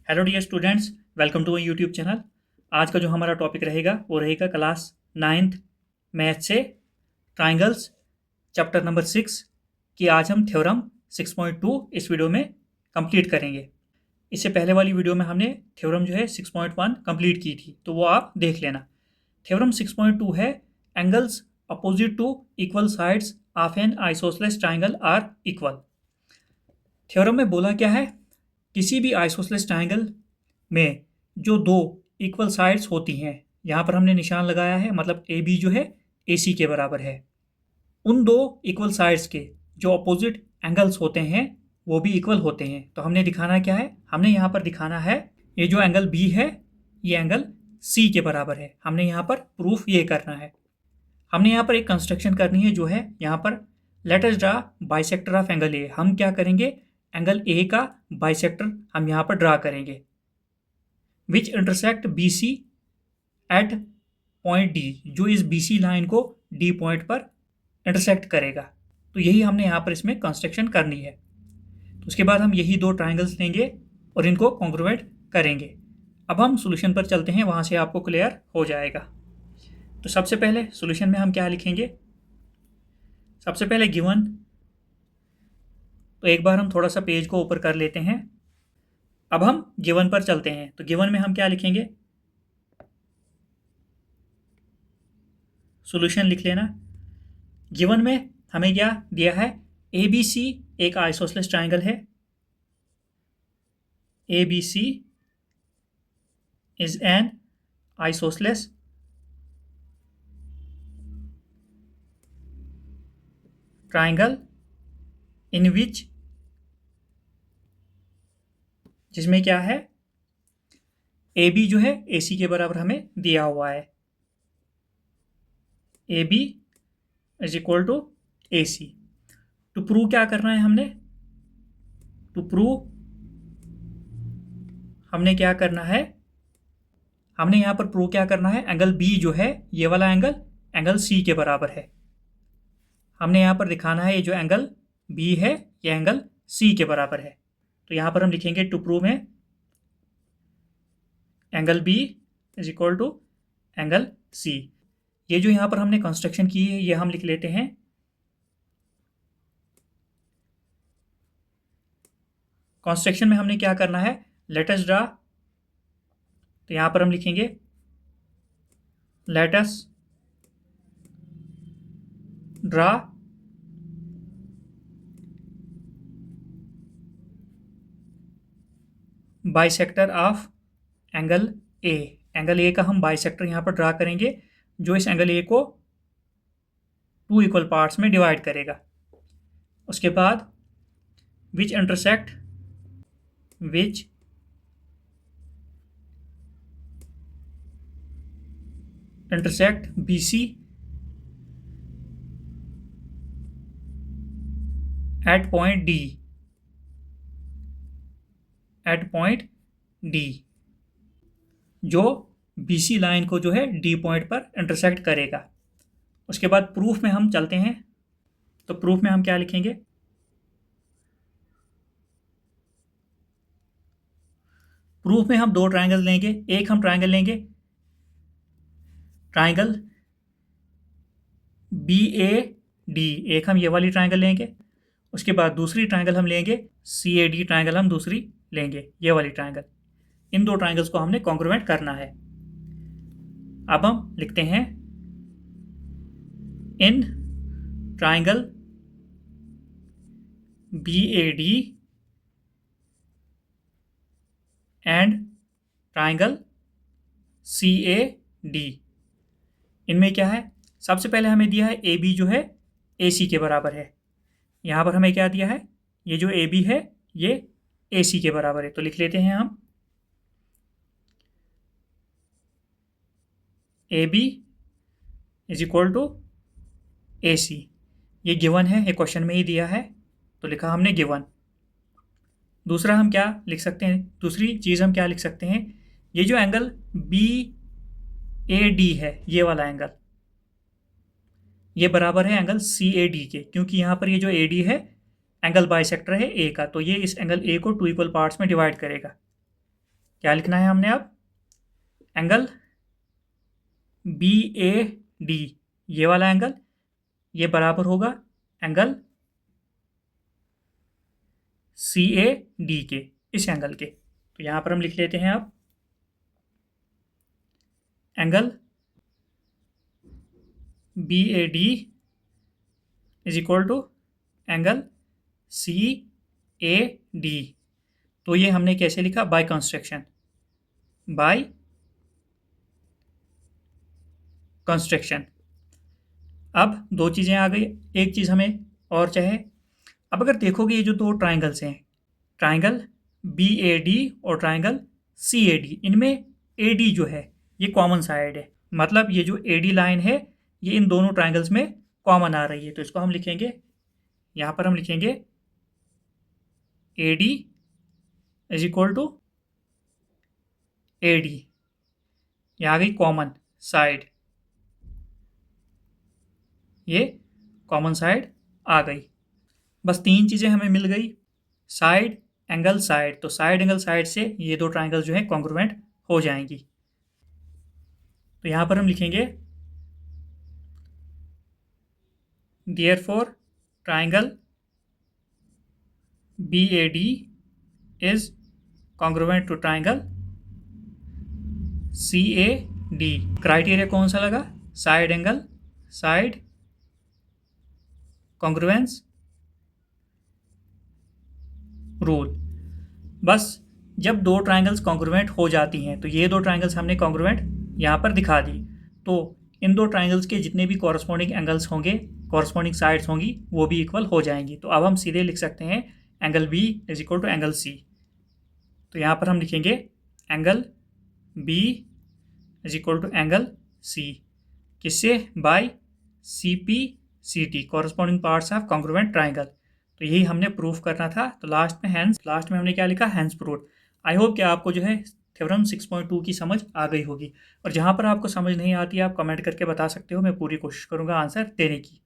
Hello dear students, welcome to my YouTube channel. आज का जो हमारा टॉपिक रहेगा वो रहेगा क्लास नाइन्थ मैथ से ट्राइंगल्स चैप्टर नंबर 6 कि आज हम थ्योरम 6.2 इस वीडियो में कंप्लीट करेंगे। इससे पहले वाली वीडियो में हमने थ्योरम जो है 6.1 कंप्लीट की थी, तो वो आप देख लेना। थ्योरम 6.2 है angles opposite to equal sides of an isosceles triangle are equal. Theorem में बोला क्या है, किसी भी आइसोसेलेस ट्राइंगल में जो दो इक्वल साइड्स होती हैं, यहाँ पर हमने निशान लगाया है, मतलब ए बी जो है ए सी के बराबर है। उन दो इक्वल साइड्स के जो अपोजिट एंगल्स होते हैं वो भी इक्वल होते हैं। तो हमने दिखाना क्या है, हमने यहाँ पर दिखाना है ये जो एंगल बी है ये एंगल सी के बराबर है। हमने यहाँ पर प्रूफ ये करना है। हमने यहाँ पर एक कंस्ट्रक्शन करनी है जो है यहाँ पर let us draw bisector of angle A. हम क्या करेंगे, एंगल ए का बाइसेक्टर हम यहाँ पर ड्रा करेंगे which intersect B C at point D, जो इस बी सी लाइन को डी पॉइंट पर इंटरसेक्ट करेगा। तो यही हमने यहाँ पर इसमें कंस्ट्रक्शन करनी है। तो उसके बाद हम यही दो ट्राइंगल्स लेंगे और इनको कॉन्ग्रुएंट करेंगे। अब हम सॉल्यूशन पर चलते हैं, वहाँ से आपको क्लियर हो जाएगा। तो सबसे पहले सॉल्यूशन में हम क्या लिखेंगे, सबसे पहले गिवन। तो एक बार हम थोड़ा सा पेज को ऊपर कर लेते हैं। अब हम गिवन पर चलते हैं। तो गिवन में हम क्या लिखेंगे, सॉल्यूशन लिख लेना। गिवन में हमें क्या दिया है, ए बी सी एक आइसोसेलेस ट्राइंगल है। A B C is an isosceles triangle in which, जिसमें क्या है, ए बी जो है ए सी के बराबर हमें दिया हुआ है। A B is equal to A C. To prove क्या करना है हमने, टू प्रूव हमने क्या करना है, हमने यहाँ पर प्रूव क्या करना है, एंगल बी जो है ये वाला एंगल एंगल सी के बराबर है। हमने यहाँ पर दिखाना है ये जो एंगल बी है ये एंगल सी के बराबर है। तो यहाँ पर हम लिखेंगे टू प्रूव में angle B is equal to angle C. ये जो यहाँ पर हमने कंस्ट्रक्शन की है ये हम लिख लेते हैं। कंस्ट्रक्शन में हमने क्या करना है, लेट अस ड्रा। तो यहाँ पर हम लिखेंगे let us draw bisector of angle A. Angle A का हम बाइसेक्टर यहाँ पर ड्रा करेंगे जो इस एंगल ए को टू इक्वल पार्ट्स में डिवाइड करेगा। उसके बाद which intersect B C at point D, जो बी सी लाइन को जो है डी पॉइंट पर इंटरसेक्ट करेगा। उसके बाद प्रूफ में हम चलते हैं। तो प्रूफ में हम क्या लिखेंगे, प्रूफ में हम दो ट्राइंगल लेंगे। एक हम ट्राइंगल लेंगे ट्राइंगल बी ए डी, एक हम ये वाली ट्राइंगल लेंगे। उसके बाद दूसरी ट्राइंगल हम लेंगे सी ए डी ट्राइंगल हम दूसरी लेंगे, ये वाली ट्राइंगल। इन दो ट्राइंगल्स को हमने कॉन्ग्रुएंट करना है। अब हम लिखते हैं in triangle B A D and triangle C A D, इनमें क्या है, सबसे पहले हमें दिया है ए बी जो है ए सी के बराबर है। यहाँ पर हमें क्या दिया है, ये जो ए बी है ये ए सी के बराबर है। तो लिख लेते हैं हम A B is equal to A C. ये गिवन है, ये क्वेश्चन में ही दिया है तो लिखा हमने गिवन। दूसरा हम क्या लिख सकते हैं, दूसरी चीज़ हम क्या लिख सकते हैं, ये जो एंगल बी ए डी है ये वाला एंगल ये बराबर है एंगल सी ए डी के, क्योंकि यहाँ पर ये जो ए डी है एंगल बाइसेक्टर है ए का, तो ये इस एंगल ए को टू इक्वल पार्ट्स में डिवाइड करेगा। क्या लिखना है हमने अब, एंगल बी ए डी, ये वाला एंगल, ये बराबर होगा एंगल सी ए डी के, इस एंगल के। तो यहां पर हम लिख लेते हैं अब angle B A D is equal to angle C A D. तो ये हमने कैसे लिखा, बाय कंस्ट्रक्शन, बाय कंस्ट्रक्शन। अब दो चीज़ें आ गई, एक चीज़ हमें और चाहे। अब अगर देखोगे ये जो दो ट्राइंगल्स हैं, ट्राइंगल बी ए डी और ट्राइंगल सी ए डी, इनमें ए डी जो है ये कॉमन साइड है, मतलब ये जो ए डी लाइन है ये इन दोनों ट्राइंगल्स में कॉमन आ रही है। तो इसको हम लिखेंगे, यहाँ पर हम लिखेंगे A D is equal to A D, ये आ गई कॉमन साइड, ये कॉमन साइड आ गई। बस तीन चीज़ें हमें मिल गई, साइड, एंगल, साइड। तो साइड एंगल साइड से ये दो ट्राइंगल जो है कॉन्ग्रुएंट हो जाएंगी। तो यहाँ पर हम लिखेंगे therefore triangle B A D is congruent to triangle C A D. Criteria कौन सा लगा, side angle, side congruence rule. बस जब दो ट्राइंगल्स कॉन्ग्रुएंट हो जाती हैं, तो ये दो ट्राइंगल्स हमने कॉन्ग्रुएंट यहाँ पर दिखा दी, तो इन दो ट्राइंगल्स के जितने भी कॉरस्पॉन्डिंग एंगल्स होंगे, कॉरस्पॉन्डिंग साइड्स होंगी, वो भी इक्वल हो जाएंगी। तो अब हम सीधे लिख सकते हैं angle B is equal to angle C. तो यहाँ पर हम लिखेंगे angle B is equal to angle C, किससे, by C P C T, corresponding parts of congruent triangle. तो यही हमने प्रूफ करना था। तो लास्ट में हमने क्या लिखा, हैंस प्रूव्ड। आई होप कि आपको जो है थ्योरम 6.2 की समझ आ गई होगी, और जहाँ पर आपको समझ नहीं आती आप कमेंट करके बता सकते हो, मैं पूरी कोशिश करूँगा आंसर देने की।